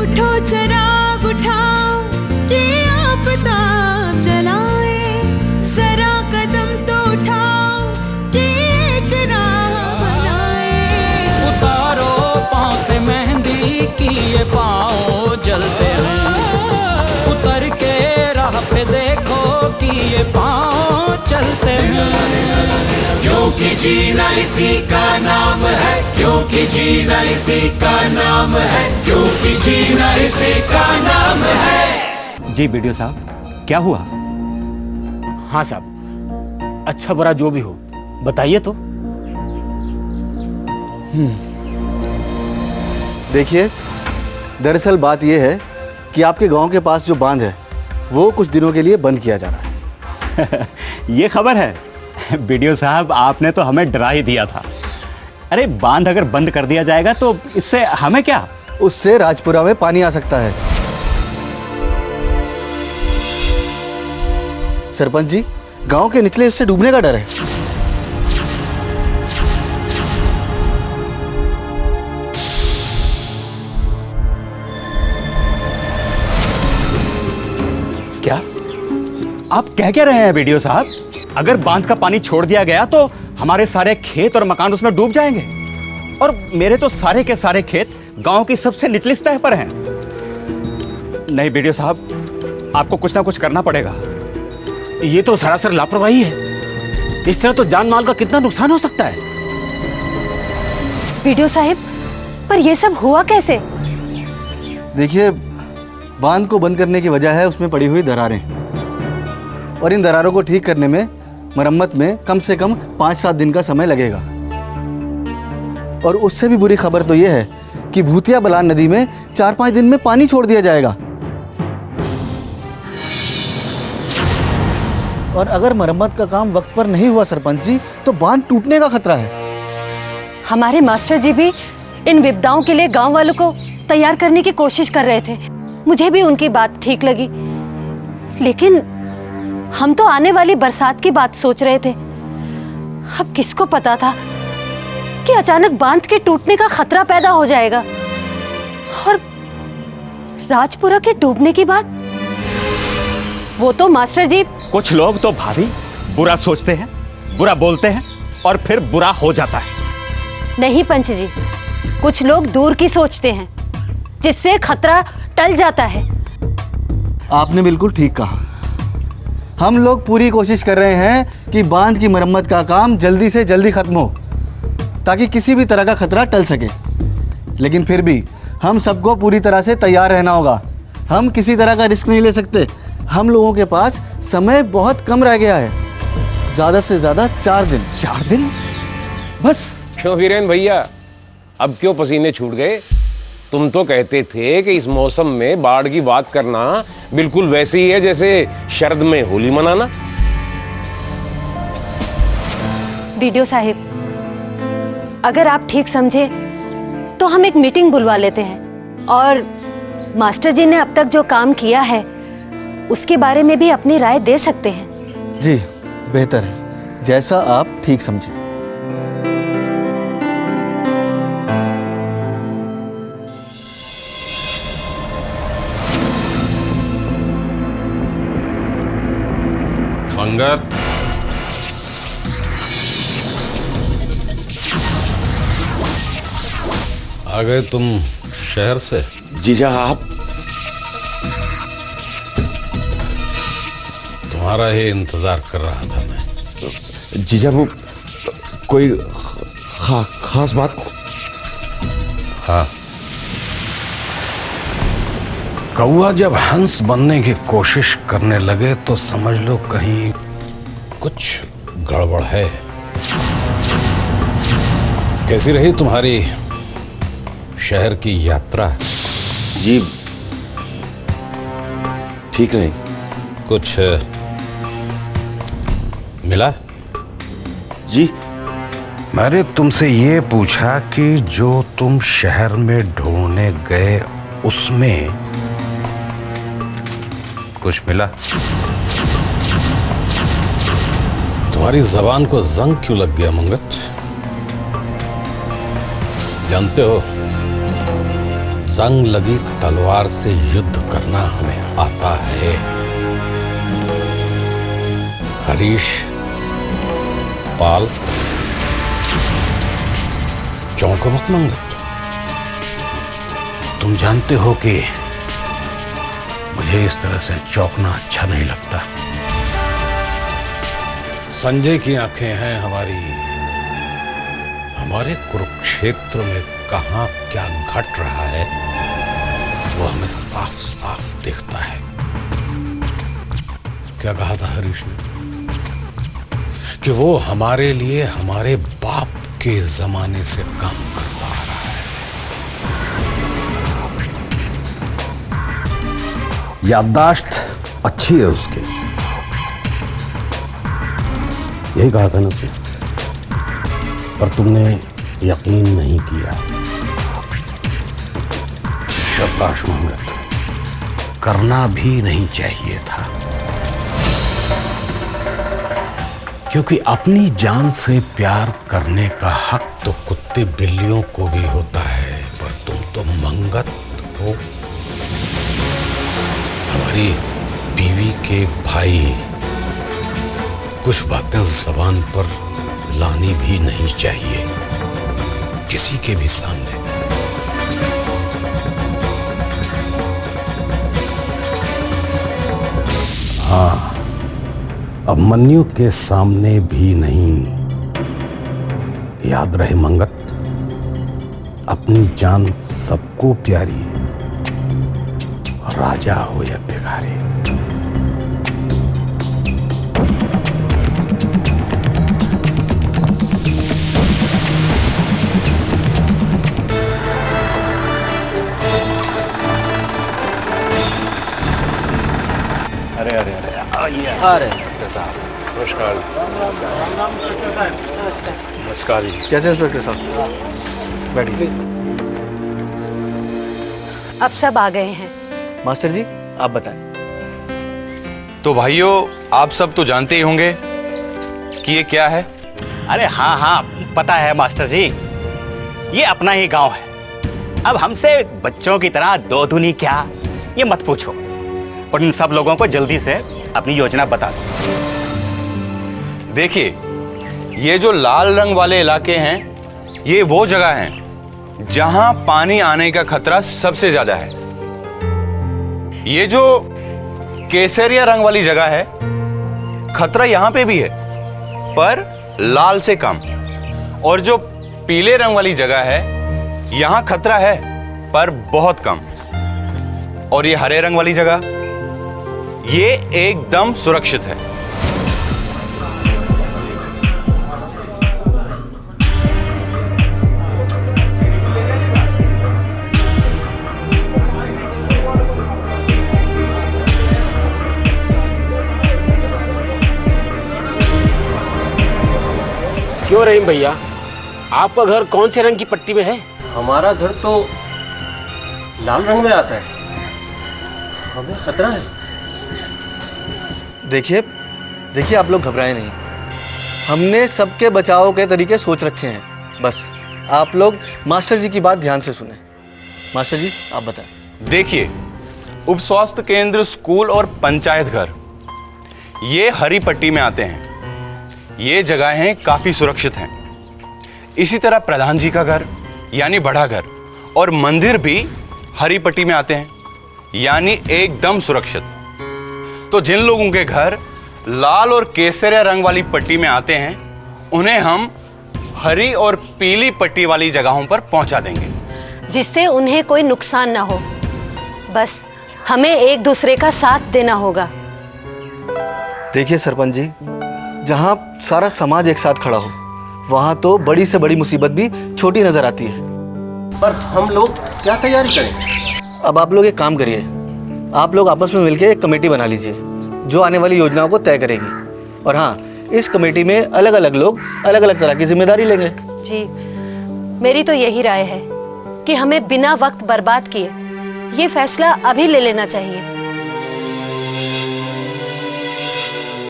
उठो चिराग उठाओ कि आफताब जलाए, जरा कदम तो उठाओ कि एक राह बनाए। उतारो पाँव से मेहंदी की ये पाँव जलते हैं, उतर के राह पे देखो कि ये पाँव चलते हैं। क्योंकि जीना इसी का नाम है, क्योंकि जीना इसी का नाम है, क्योंकि जीना इसी का नाम है। जी बीडीओ साहब, क्या हुआ? हाँ साहब, अच्छा बुरा जो भी हो बताइए तो। देखिए, दरअसल बात यह है कि आपके गांव के पास जो बांध है वो कुछ दिनों के लिए बंद किया जा रहा है। ये खबर है? बीडीओ साहब, आपने तो हमें डरा ही दिया था। अरे बांध अगर बंद कर दिया जाएगा तो इससे हमें क्या? उससे राजपुरा में पानी आ सकता है। सरपंच जी, गांव के निचले हिस्से डूबने का डर है। क्या आप क्या रहे हैं बीडीओ साहब? अगर बांध का पानी छोड़ दिया गया तो हमारे सारे खेत और मकान उसमें डूब जाएंगे, और मेरे तो सारे के सारे खेत गांव की सबसे निचली सतह पर हैं। नहीं बीडीओ साहब, आपको कुछ ना कुछ करना पड़ेगा। ये तो सरासर लापरवाही है। इस तरह तो जान माल का कितना नुकसान हो सकता है। बीडीओ साहब, पर ये सब हुआ कैसे? देखिए, बांध को बंद करने की वजह है उसमें पड़ी हुई दरारें, और इन दरारों को ठीक करने में, मरम्मत में कम से कम 5-7 दिन का समय लगेगा। और उससे भी बुरी खबर तो यह है कि भूतिया बलान नदी में 4-5 दिन में पानी छोड़ दिया जाएगा। और अगर मरम्मत का काम वक्त पर नहीं हुआ सरपंच जी, तो बांध टूटने का खतरा है। हमारे मास्टर जी भी इन विपदाओं के लिए गांव वालों को तैयार करने की कोशिश कर रहे थे। मुझे भी उनकी बात ठीक लगी, लेकिन हम तो आने वाली बरसात की बात सोच रहे थे। अब किसको पता था कि अचानक बांध के टूटने का खतरा पैदा हो जाएगा, और राजपुरा के डूबने की बात। वो तो मास्टर जी, कुछ लोग तो भाभी बुरा सोचते हैं, बुरा बोलते हैं, और फिर बुरा हो जाता है। नहीं पंच जी, कुछ लोग दूर की सोचते हैं, जिससे खतरा टल जाता है। आपने बिल्कुल ठीक कहा। हम लोग पूरी कोशिश कर रहे हैं कि बांध की मरम्मत का काम जल्दी से जल्दी खत्म हो, ताकि किसी भी तरह का खतरा टल सके। लेकिन फिर भी हम सबको पूरी तरह से तैयार रहना होगा। हम किसी तरह का रिस्क नहीं ले सकते। हम लोगों के पास समय बहुत कम रह गया है, ज़्यादा से ज़्यादा 4 दिन। 4 दिन बस? क्यों वीरेन भैया, अब क्यों पसीने छूट गए? तुम तो कहते थे कि इस मौसम में बाढ़ की बात करना बिल्कुल वैसे ही है जैसे शरद में होली मनाना। बीडीओ साहिब, अगर आप ठीक समझे तो हम एक मीटिंग बुलवा लेते हैं, और मास्टर जी ने अब तक जो काम किया है उसके बारे में भी अपनी राय दे सकते हैं। जी बेहतर है, जैसा आप ठीक समझे। पंगत, आ गए तुम शहर से? जीजा आप? तुम्हारा ही इंतजार कर रहा था मैं। जीजा, वो कोई खास बात? हाँ, कौआ जब हंस बनने की कोशिश करने लगे तो समझ लो कहीं कुछ गड़बड़ है। कैसी रही तुम्हारी शहर की यात्रा? जी ठीक रही। कुछ मिला? जी मैंने तुमसे ये पूछा कि जो तुम शहर में ढूंढने गए उसमें कुछ मिला? तुम्हारी जबान को जंग क्यों लग गया मंगत? जानते हो, जंग लगी तलवार से युद्ध करना हमें आता है। हरीश, पाल, चौंको मत मंगत। तुम जानते हो कि मुझे इस तरह से चौंकना अच्छा नहीं लगता। संजय की आंखें हैं हमारे कुरुक्षेत्र में कहां क्या घट रहा है वो हमें साफ साफ दिखता है। क्या कहा था हरीश ने कि वो हमारे लिए हमारे बाप के जमाने से काम करता आ रहा है। याददाश्त अच्छी है उसकी, यही कहा था ना उसने, पर तुमने यकीन नहीं किया। शाबाश मोहम्मद, करना भी नहीं चाहिए था, क्योंकि अपनी जान से प्यार करने का हक तो कुत्ते बिल्लियों को भी होता है, पर तुम तो मंगत हो, हमारी बीवी के भाई। कुछ बातें जबान पर लानी भी नहीं चाहिए किसी के भी सामने। हाँ, अभिमन्यु के सामने भी नहीं। याद रहे मंगत, अपनी जान सबको प्यारी, राजा हो या भिखारी। अरे इंस्पेक्टर साहब, नमस्कार। नमस्कार जी। कैसे इंस्पेक्टर साहब? बैठिए। अब सब आ गए हैं। मास्टर जी आप बताएं। तो भाइयों, आप सब तो जानते ही होंगे कि ये क्या है। अरे हाँ हाँ, पता है मास्टर जी, ये अपना ही गांव है। अब हमसे बच्चों की तरह दो दूनी क्या, ये मत पूछो, और इन सब लोगों को जल्दी से अपनी योजना बता दो। देखिए, ये जो लाल रंग वाले इलाके हैं, ये वो जगह हैं जहां पानी आने का खतरा सबसे ज्यादा है। ये जो केसरिया रंग वाली जगह है, खतरा यहां पे भी है पर लाल से कम, और जो पीले रंग वाली जगह है, यहां खतरा है पर बहुत कम, और ये हरे रंग वाली जगह, ये एकदम सुरक्षित है। क्यों रहीम भैया, आपका घर कौन से रंग की पट्टी में है? हमारा घर तो लाल रंग में आता है, हमें खतरा है। देखिए आप लोग घबराएं नहीं, हमने सबके बचाव के तरीके सोच रखे हैं। बस आप लोग मास्टर जी की बात ध्यान से सुने। मास्टर जी आप बताएं। देखिए, उप स्वास्थ्य केंद्र, स्कूल और पंचायत घर, ये हरी पट्टी में आते हैं। ये जगहें काफी सुरक्षित हैं। इसी तरह प्रधान जी का घर यानी बड़ा घर और मंदिर भी हरी पट्टी में आते हैं, यानी एकदम सुरक्षित। तो जिन लोगों के घर लाल और केसरिया रंग वाली पट्टी में आते हैं, उन्हें हम हरी और पीली पट्टी वाली जगहों पर पहुंचा देंगे, जिससे उन्हें कोई नुकसान ना हो। बस हमें एक दूसरे का साथ देना होगा। देखिए सरपंच जी, जहाँ सारा समाज एक साथ खड़ा हो, वहाँ तो बड़ी से बड़ी मुसीबत भी छोटी नजर आती है। पर हम लोग क्या तैयारी करें? अब आप लोग एक काम करिए, आप लोग आपस में मिलकर एक कमेटी बना लीजिए जो आने वाली योजनाओं को तय करेगी। और हाँ, इस कमेटी में अलग अलग लोग अलग अलग तरह की जिम्मेदारी लेंगे। जी, मेरी तो यही राय है कि हमें बिना वक्त बर्बाद किए ये फैसला अभी ले लेना चाहिए।